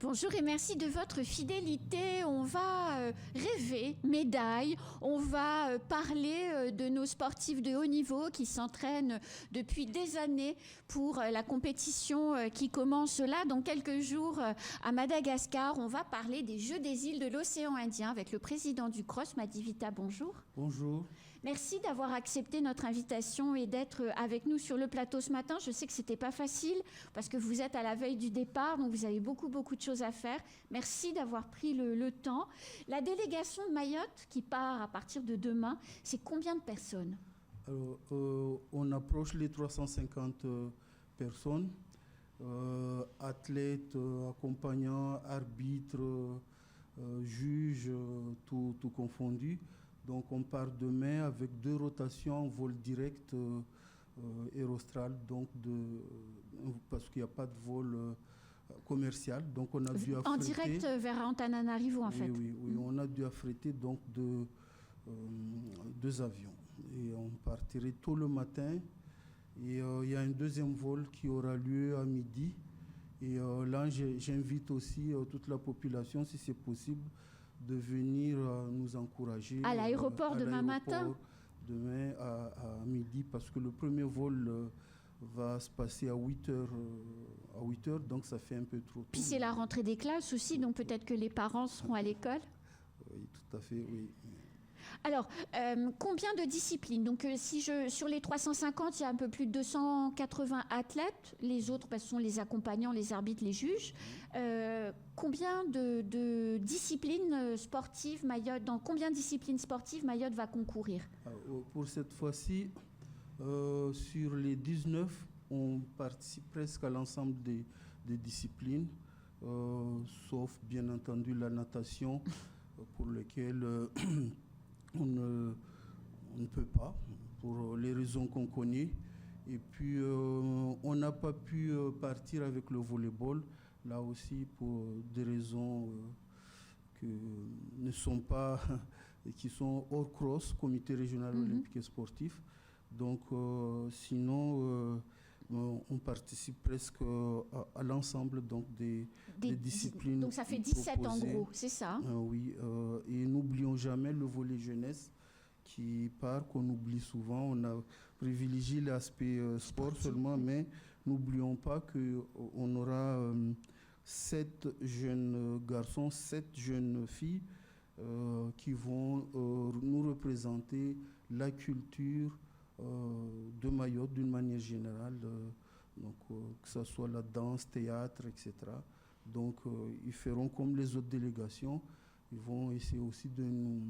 Bonjour et merci de votre fidélité. On va rêver médailles, on va parler de nos sportifs de haut niveau qui s'entraînent depuis des années pour la compétition qui commence là dans quelques jours à Madagascar. On va parler des Jeux des îles de l'océan Indien avec le président du CROSS, Madhivita. Bonjour. Bonjour. Merci d'avoir accepté notre invitation et d'être avec nous sur le plateau ce matin. Je sais que ce n'était pas facile parce que vous êtes à la veille du départ, donc vous avez beaucoup de choses à faire. Merci d'avoir pris le temps. La délégation de Mayotte qui part à partir de demain, c'est combien de personnes? Alors, on approche les 350 personnes, athlètes, accompagnants, arbitres, juges, tout confondu. Donc on part demain avec 2 rotations en vol direct Aerostral, donc parce qu'il n'y a pas de vol commercial. Donc on a dû affréter, en direct vers Antananarivo en fait. Oui, on a dû affréter donc 2 avions. Et on partirait tôt le matin. Et il y a un deuxième vol qui aura lieu à midi. Et là, j'invite aussi toute la population, si c'est possible, de venir nous encourager à l'aéroport demain matin. Demain à midi, parce que le premier vol va se passer à 8 heures, donc ça fait un peu trop tôt. Puis c'est la rentrée des classes aussi, donc peut-être que les parents seront à l'école. Oui, tout à fait, oui. Alors, combien de disciplines? Donc, sur les 350, il y a un peu plus de 280 athlètes. Les autres, ce sont les accompagnants, les arbitres, les juges. Combien de disciplines sportives Mayotte, dans combien de disciplines sportives Mayotte va concourir? Pour cette fois-ci, sur les 19, on participe presque à l'ensemble des disciplines, sauf bien entendu la natation, pour laquelle on ne peut pas, pour les raisons qu'on connaît. Et puis, on n'a pas pu partir avec le volleyball, là aussi pour des raisons que ne sont pas, qui sont hors CROSS, Comité régional olympique et sportif. Donc, sinon, on participe presque à l'ensemble donc des disciplines. Donc ça fait 17 proposées. En gros, c'est ça? Oui, et n'oublions jamais le volet jeunesse qui part, qu'on oublie souvent. On a privilégié l'aspect sport seulement, mais n'oublions pas qu'on aura 7 jeunes garçons, 7 jeunes filles qui vont nous représenter la culture de Mayotte d'une manière générale, donc, que ce soit la danse, théâtre, etc. Donc ils feront comme les autres délégations, ils vont essayer aussi de nous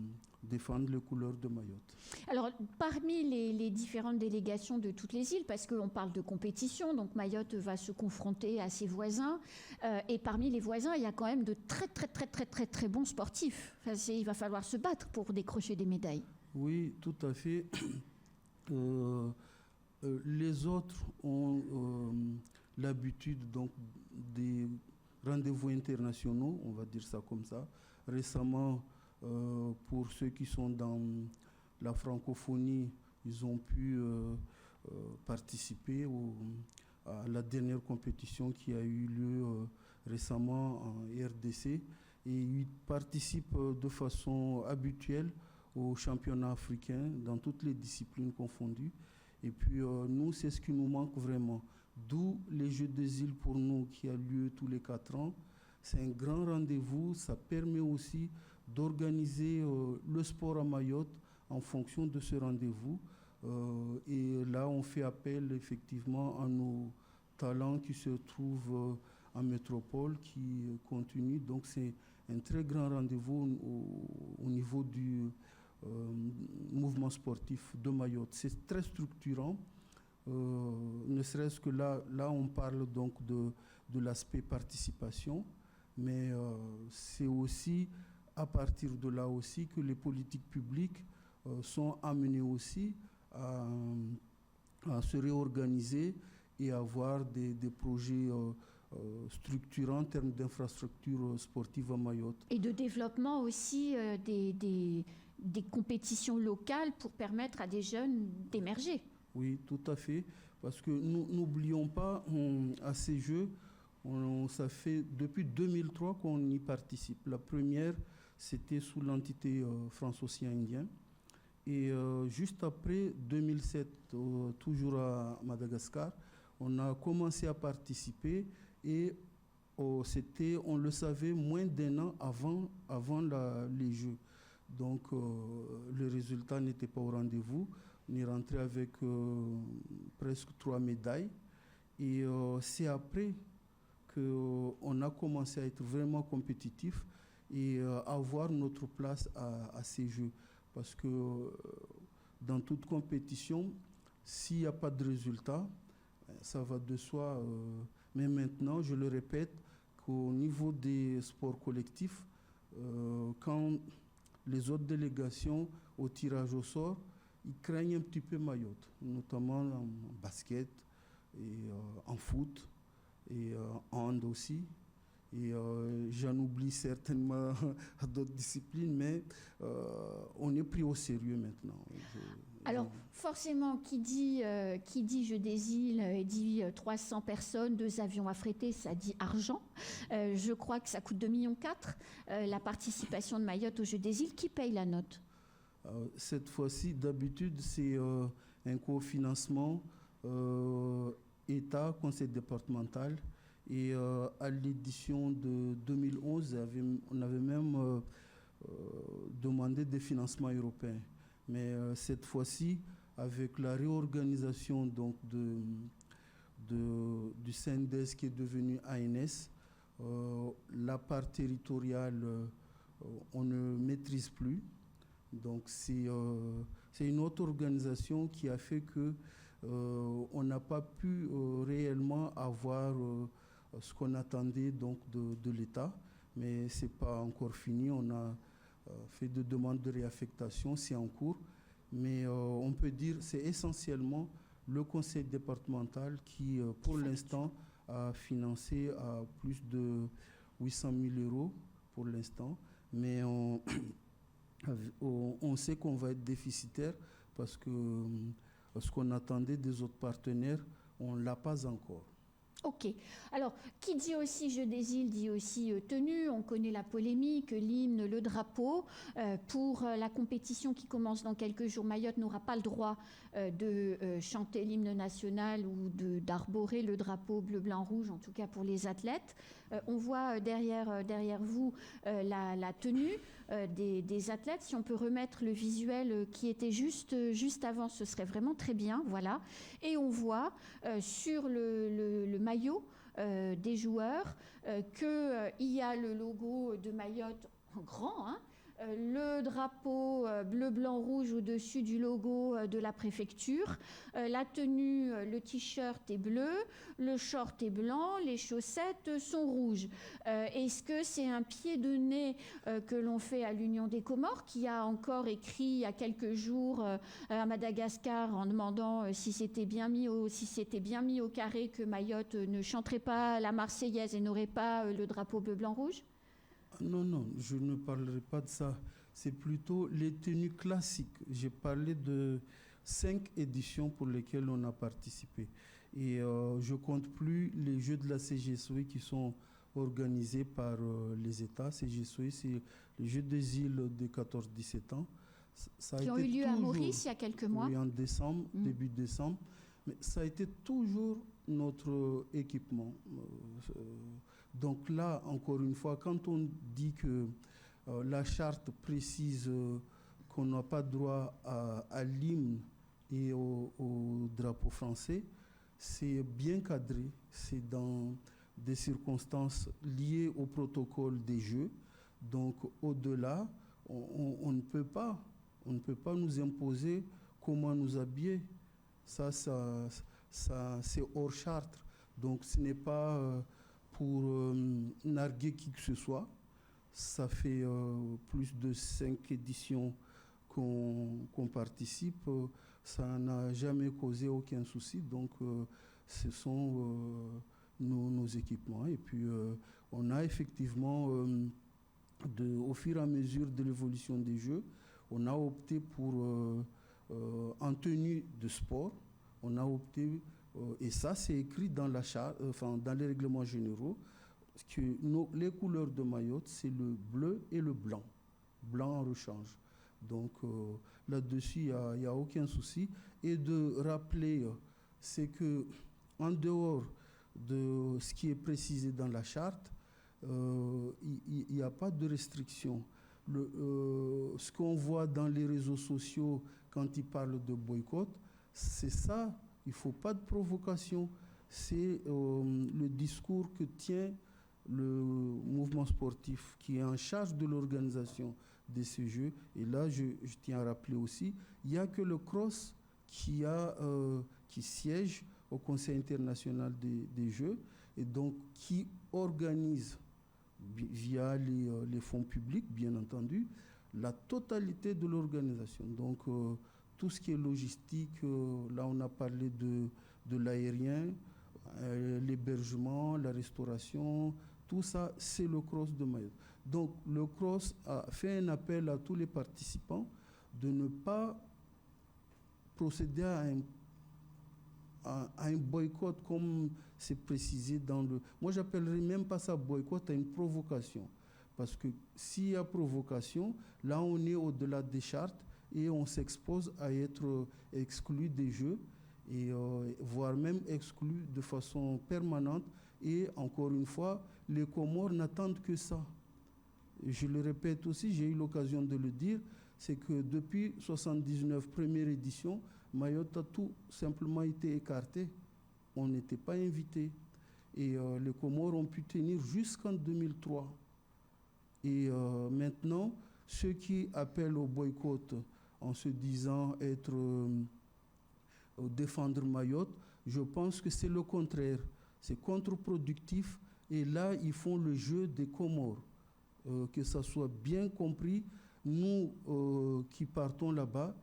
défendre les couleurs de Mayotte. Alors parmi les différentes délégations de toutes les îles, parce qu'on parle de compétition, donc Mayotte va se confronter à ses voisins, et parmi les voisins, il y a quand même de très bons sportifs. Enfin, il va falloir se battre pour décrocher des médailles. Oui, tout à fait. Les autres ont l'habitude donc des rendez-vous internationaux, on va dire ça comme ça. Récemment, pour ceux qui sont dans la francophonie, ils ont pu participer à la dernière compétition qui a eu lieu récemment en RDC, et ils participent de façon habituelle au championnat africain dans toutes les disciplines confondues. Et puis nous, c'est ce qui nous manque vraiment. D'où les Jeux des îles pour nous qui a lieu tous les 4 ans. C'est un grand rendez-vous. Ça permet aussi d'organiser le sport à Mayotte en fonction de ce rendez-vous. Et là, on fait appel effectivement à nos talents qui se trouvent en métropole, qui continuent. Donc c'est un très grand rendez-vous au niveau du mouvement sportif de Mayotte. C'est très structurant, ne serait-ce que là on parle donc de l'aspect participation, mais c'est aussi à partir de là aussi que les politiques publiques sont amenées aussi à se réorganiser et avoir des projets structurants en termes d'infrastructures sportives à Mayotte. Et de développement aussi des compétitions locales pour permettre à des jeunes d'émerger. Oui, tout à fait. Parce que nous n'oublions pas, à ces Jeux, Ça fait depuis 2003 qu'on y participe. La première, c'était sous l'entité France-Océan Indien. Et juste après 2007, toujours à Madagascar, on a commencé à participer et on le savait moins d'1 an avant les Jeux. Donc le résultat n'était pas au rendez-vous. On est rentré avec presque 3 médailles. Et c'est après qu'on a commencé à être vraiment compétitif et avoir notre place à ces Jeux. Parce que dans toute compétition, s'il n'y a pas de résultat, ça va de soi. Mais maintenant, je le répète, qu'au niveau des sports collectifs, quand les autres délégations au tirage au sort, ils craignent un petit peu Mayotte, notamment en basket et en foot et en hand aussi. Et j'en oublie certainement d'autres disciplines, mais on est pris au sérieux maintenant. Alors, forcément, qui dit Jeux des îles et dit 300 personnes, 2 avions affrétés, ça dit argent. Je crois que ça coûte 2,4 millions la participation de Mayotte aux Jeux des îles. Qui paye la note? Cette fois-ci, d'habitude, c'est un cofinancement État, conseil départemental. Et à l'édition de 2011, on avait même demandé des financements européens. Mais cette fois-ci, avec la réorganisation donc, du CNDES qui est devenu ANS, la part territoriale, on ne maîtrise plus. Donc c'est une autre organisation qui a fait qu'on n'a pas pu réellement avoir ce qu'on attendait donc de l'État, mais ce n'est pas encore fini. On a fait des demandes de réaffectation, c'est en cours, mais on peut dire que c'est essentiellement le conseil départemental qui, pour l'instant, a financé à plus de 800 000 euros pour l'instant, mais on sait qu'on va être déficitaire parce que ce qu'on attendait des autres partenaires, on ne l'a pas encore. Ok. Alors, qui dit aussi Jeux des îles dit aussi tenue. On connaît la polémique, l'hymne, le drapeau. Pour la compétition qui commence dans quelques jours, Mayotte n'aura pas le droit de chanter l'hymne national ou d'arborer le drapeau bleu, blanc, rouge, en tout cas pour les athlètes. On voit derrière vous la tenue des athlètes. Si on peut remettre le visuel qui était juste avant, ce serait vraiment très bien. Voilà. Et on voit sur le maillot des joueurs qu'il y a le logo de Mayotte en grand, hein, le drapeau bleu, blanc, rouge au-dessus du logo de la préfecture, la tenue, le t-shirt est bleu, le short est blanc, les chaussettes sont rouges. Est-ce que c'est un pied de nez que l'on fait à l'Union des Comores, qui a encore écrit il y a quelques jours à Madagascar en demandant si c'était bien mis au carré que Mayotte ne chanterait pas la Marseillaise et n'aurait pas le drapeau bleu, blanc, rouge? Non, je ne parlerai pas de ça. C'est plutôt les tenues classiques. J'ai parlé de 5 éditions pour lesquelles on a participé. Et je ne compte plus les Jeux de la CGSOI qui sont organisés par les États. CGSOI, c'est les Jeux des îles de 14-17 ans. Qui ont eu lieu à Maurice il y a quelques mois. Oui, en décembre, début décembre. Mais ça a été toujours notre équipement. Donc là, encore une fois, quand on dit que la charte précise qu'on n'a pas droit à l'hymne et au drapeau français, c'est bien cadré. C'est dans des circonstances liées au protocole des Jeux. Donc au-delà, on ne peut pas nous imposer comment nous habiller. Ça c'est hors charte. Donc ce n'est pas pour narguer qui que ce soit. Ça fait plus de 5 éditions qu'on participe. Ça n'a jamais causé aucun souci. Donc, ce sont nos équipements. Et puis, on a effectivement, au fur et à mesure de l'évolution des Jeux, on a opté pour, en tenue de sport, on a opté Et ça, c'est écrit dans la charte, dans les règlements généraux, que les couleurs de Mayotte, c'est le bleu et le blanc. Blanc en rechange. Donc là-dessus, il n'y a aucun souci. Et de rappeler, c'est que en dehors de ce qui est précisé dans la charte, il n'y a pas de restriction. Ce qu'on voit dans les réseaux sociaux quand ils parlent de boycott, c'est ça. Il ne faut pas de provocation. C'est le discours que tient le mouvement sportif qui est en charge de l'organisation de ces Jeux. Et là, je tiens à rappeler aussi, il n'y a que le CROSS qui siège au Conseil international des Jeux et donc qui organise via les fonds publics, bien entendu, la totalité de l'organisation. Donc, tout ce qui est logistique, là, on a parlé de l'aérien, l'hébergement, la restauration, tout ça, c'est le CROSS de Mayotte. Donc, le CROSS a fait un appel à tous les participants de ne pas procéder à un boycott comme c'est précisé dans le... Moi, j'appellerais même pas ça boycott, à une provocation. Parce que s'il y a provocation, là, on est au-delà des chartes et on s'expose à être exclu des Jeux, et voire même exclu de façon permanente. Et encore une fois, les Comores n'attendent que ça. Je le répète aussi, j'ai eu l'occasion de le dire, c'est que depuis 1979, première édition, Mayotte a tout simplement été écarté. On n'était pas invité. Et les Comores ont pu tenir jusqu'en 2003. Et maintenant, ceux qui appellent au boycott en se disant être défendre Mayotte, je pense que c'est le contraire. C'est contre-productif. Et là, ils font le jeu des Comores. Que ça soit bien compris, nous qui partons là-bas,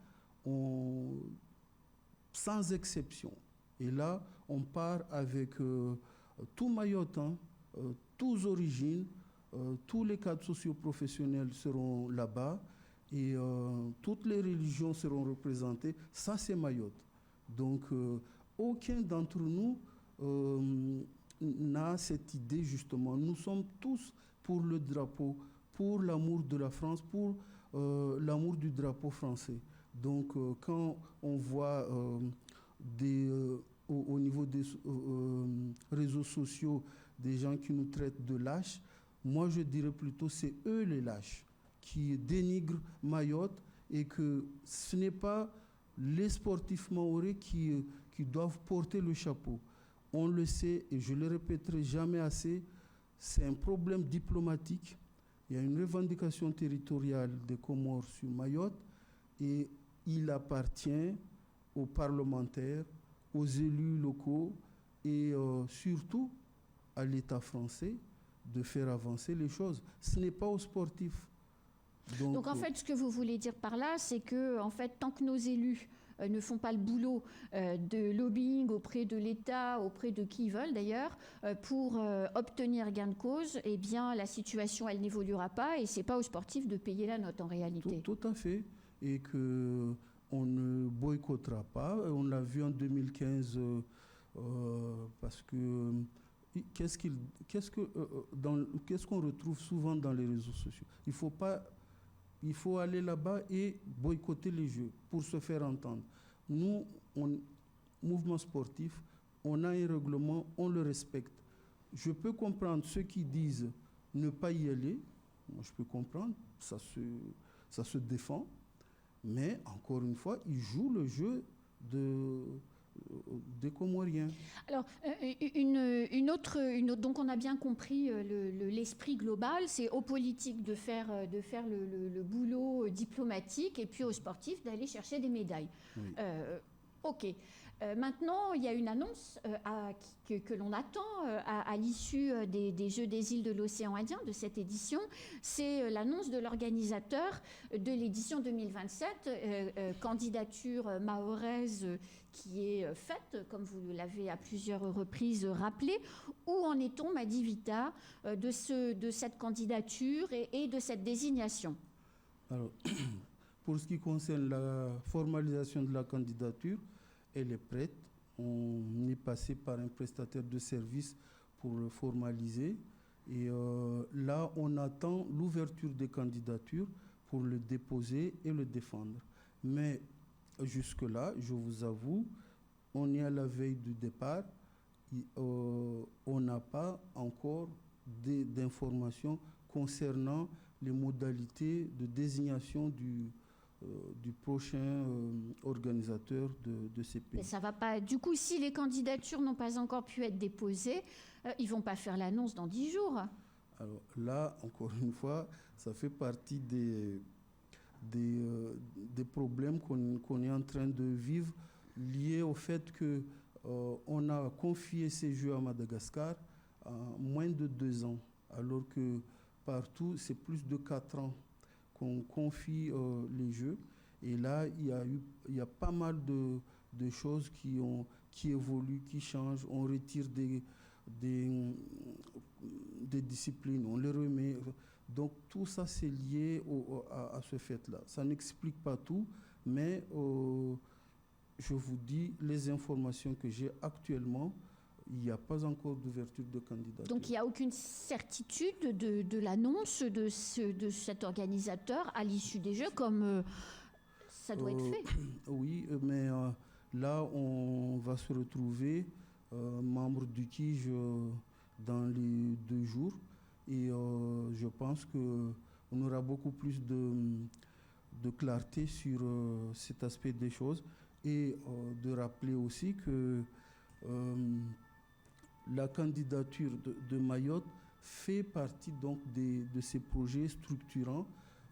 sans exception. Et là, on part avec tout Mayotte, tous origines, tous les cadres socio-professionnels seront là-bas et toutes les religions seront représentées. Ça, c'est Mayotte. Donc, aucun d'entre nous n'a cette idée, justement. Nous sommes tous pour le drapeau, pour l'amour de la France, pour l'amour du drapeau français. Donc, quand on voit au niveau des réseaux sociaux des gens qui nous traitent de lâches, moi je dirais plutôt c'est eux les lâches qui dénigrent Mayotte et que ce n'est pas les sportifs mahorais qui doivent porter le chapeau. On le sait et je le répéterai jamais assez, c'est un problème diplomatique. Il y a une revendication territoriale des Comores sur Mayotte et il appartient aux parlementaires, aux élus locaux et surtout à l'État français de faire avancer les choses. Ce n'est pas aux sportifs. Donc en fait, ce que vous voulez dire par là, c'est que en fait, tant que nos élus ne font pas le boulot de lobbying auprès de l'État, auprès de qui ils veulent d'ailleurs, pour obtenir gain de cause, eh bien la situation, elle n'évoluera pas et c'est pas aux sportifs de payer la note en réalité. Tout à fait. Et qu'on ne boycottera pas. On l'a vu en 2015 parce que qu'est-ce qu'on retrouve souvent dans les réseaux sociaux? Il faut aller là-bas et boycotter les Jeux pour se faire entendre. Nous, mouvement sportif, on a un règlement, on le respecte. Je peux comprendre ceux qui disent ne pas y aller. Moi, je peux comprendre, ça se défend. Mais encore une fois, ils jouent le jeu des Comoriens. Alors, une autre, donc on a bien compris l'esprit global, c'est aux politiques de faire le boulot diplomatique et puis aux sportifs d'aller chercher des médailles. Oui. Ok. Maintenant, il y a une annonce que l'on attend à l'issue des Jeux des îles de l'océan Indien, de cette édition. C'est l'annonce de l'organisateur de l'édition 2027, candidature mahoraise qui est faite, comme vous l'avez à plusieurs reprises rappelé. Où en est-on, Madi Vita, de cette candidature et de cette désignation? Alors, pour ce qui concerne la formalisation de la candidature, elle est prête. on est passé par un prestataire de service pour le formaliser. Et là, on attend l'ouverture des candidatures pour le déposer et le défendre. Mais jusque-là, je vous avoue, on est à la veille du départ. On n'a pas encore d'informations concernant les modalités de désignation du prochain organisateur de ces pays. Mais ça va pas. Du coup, si les candidatures n'ont pas encore pu être déposées, ils vont pas faire l'annonce dans 10 jours. Alors là, encore une fois, ça fait partie des problèmes qu'on est en train de vivre liés au fait que on a confié ces jeux à Madagascar en moins de 2 ans, alors que partout, c'est plus de 4 ans qu'on confie les jeux. Et là, il y a pas mal de choses qui évoluent, qui changent. On retire des disciplines, on les remet. Donc tout ça, c'est lié à ce fait-là. Ça n'explique pas tout, mais je vous dis, les informations que j'ai actuellement, il n'y a pas encore d'ouverture de candidature. Donc il n'y a aucune certitude de l'annonce de cet organisateur à l'issue des Jeux, comme ça doit être fait. Oui, mais là, on va se retrouver membres du KIJ dans les 2 jours. Et je pense qu'on aura beaucoup plus de clarté sur cet aspect des choses. Et de rappeler aussi que la candidature de Mayotte fait partie donc de ces projets structurants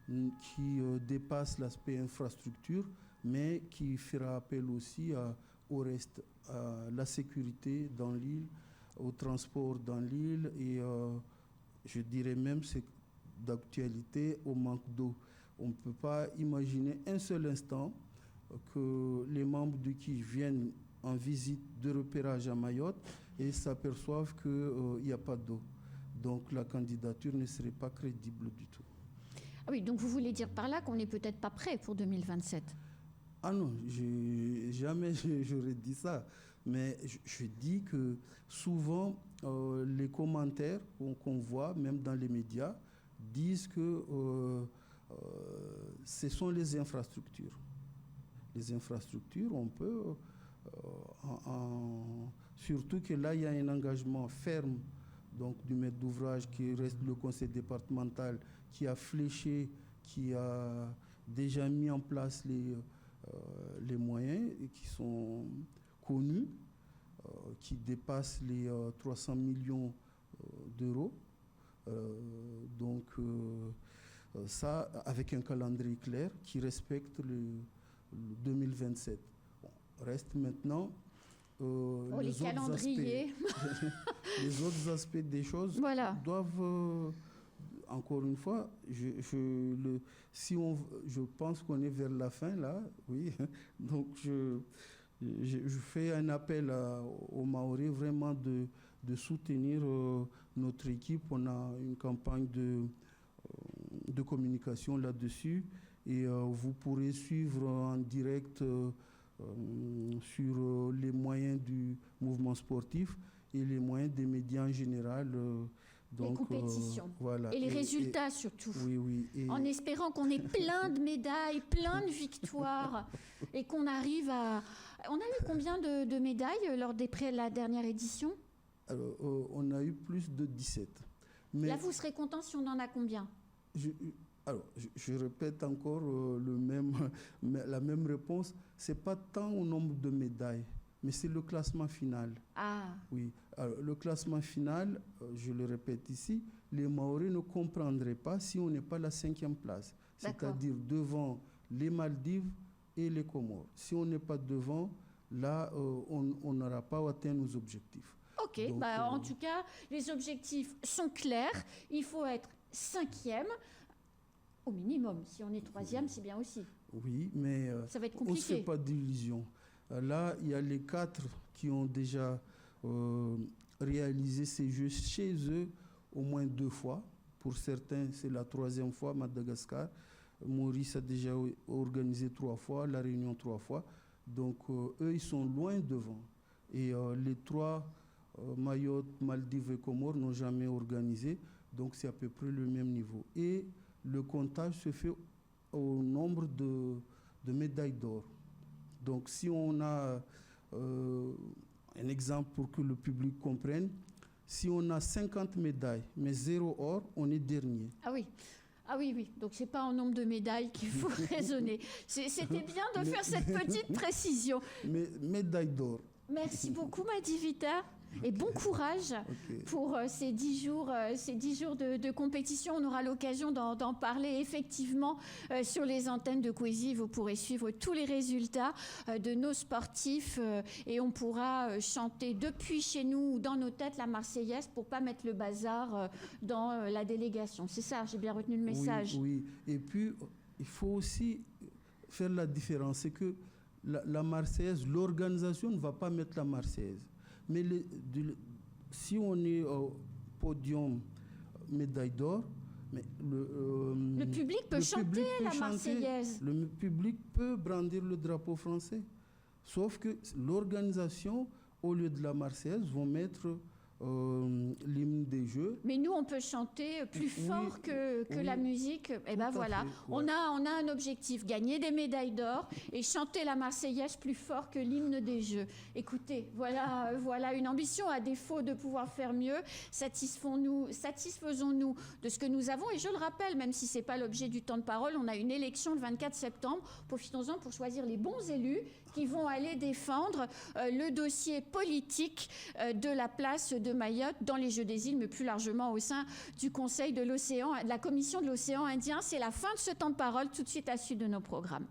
qui dépassent l'aspect infrastructure, mais qui fera appel aussi au reste, à la sécurité dans l'île, au transport dans l'île et je dirais même, c'est d'actualité, au manque d'eau. On ne peut pas imaginer un seul instant que les membres du KIJ viennent en visite de repérage à Mayotte et s'aperçoivent qu'il n'y a pas d'eau. Donc la candidature ne serait pas crédible du tout. Ah oui, donc vous voulez dire par là qu'on n'est peut-être pas prêt pour 2027 ? Ah non, jamais j'aurais dit ça. Mais je dis que souvent, les commentaires qu'on voit, même dans les médias, disent que ce sont les infrastructures. Les infrastructures, on peut, surtout que là, il y a un engagement ferme donc, du maître d'ouvrage qui reste le conseil départemental, qui a fléché, qui a déjà mis en place les moyens et qui sont connus, qui dépassent les 300 millions d'euros. Donc, ça, avec un calendrier clair qui respecte le 2027. Bon, reste maintenant les calendriers. Les autres aspects des choses doivent, encore une fois, je pense qu'on est vers la fin là, oui. Donc je fais un appel aux Mahorais vraiment de soutenir notre équipe. On a une campagne de communication là-dessus et vous pourrez suivre en direct sur les moyens du mouvement sportif et les moyens des médias en général. Donc, les compétitions. Voilà. Et les résultats surtout. Oui. En espérant qu'on ait plein de médailles, plein de victoires et qu'on arrive à... On a eu combien de médailles lors de la dernière édition ? Alors, on a eu plus de 17. Mais là, vous serez content si on en a combien ? Je répète encore la même réponse. Ce n'est pas tant au nombre de médailles, mais c'est le classement final. Ah. Oui. Alors, le classement final, je le répète ici, les Mahorais ne comprendraient pas si on n'est pas la 5e place. C'est-à-dire devant les Maldives et les Comores. Si on n'est pas devant, là, on n'aura pas atteint nos objectifs. Ok, donc, en tout cas, les objectifs sont clairs. Il faut être 5e. Au minimum, si on est 3e, c'est bien aussi. Oui, mais ça va être on ne se compliqué. fait pas d'illusions. Là, il y a les 4 qui ont déjà réalisé ces jeux chez eux au moins 2 fois. Pour certains, c'est la 3e fois, Madagascar. Maurice a déjà organisé 3 fois, La Réunion 3 fois. Donc, eux, ils sont loin devant. Et les 3, Mayotte, Maldives et Comores, n'ont jamais organisé. Donc c'est à peu près le même niveau. Et le comptage se fait au nombre de médailles d'or. Donc si on a un exemple pour que le public comprenne, si on a 50 médailles, mais 0 or, on est dernier. Ah oui. Ah oui, oui. Donc, ce n'est pas en nombre de médailles qu'il faut raisonner. C'était bien de faire cette petite précision. Mais médaille d'or. Merci beaucoup, Madi Vita. Et bon courage pour ces 10 jours, de compétition. On aura l'occasion d'en parler effectivement sur les antennes de Coésie. Vous pourrez suivre tous les résultats de nos sportifs et on pourra chanter depuis chez nous ou dans nos têtes la Marseillaise pour ne pas mettre le bazar dans la délégation. C'est ça, j'ai bien retenu le message. Oui, oui. Et puis, il faut aussi faire la différence. C'est que la Marseillaise, l'organisation ne va pas mettre la Marseillaise. Mais si on est au podium médaille d'or, le public peut chanter la Marseillaise. Le public peut brandir le drapeau français. Sauf que l'organisation, au lieu de la Marseillaise, vont mettre l'hymne des Jeux. Mais nous, on peut chanter plus fort que la musique. Et ben voilà, fait, ouais. on a un objectif, gagner des médailles d'or et chanter la Marseillaise plus fort que l'hymne des Jeux. Écoutez, voilà une ambition. À défaut de pouvoir faire mieux, satisfaisons-nous de ce que nous avons. Et je le rappelle, même si ce n'est pas l'objet du temps de parole, on a une élection le 24 septembre. Profitons-en pour choisir les bons élus qui vont aller défendre le dossier politique de la place de Mayotte dans les Jeux des îles, mais plus largement au sein du Conseil de l'océan, de la Commission de l'océan Indien. C'est la fin de ce temps de parole, tout de suite à la suite de nos programmes.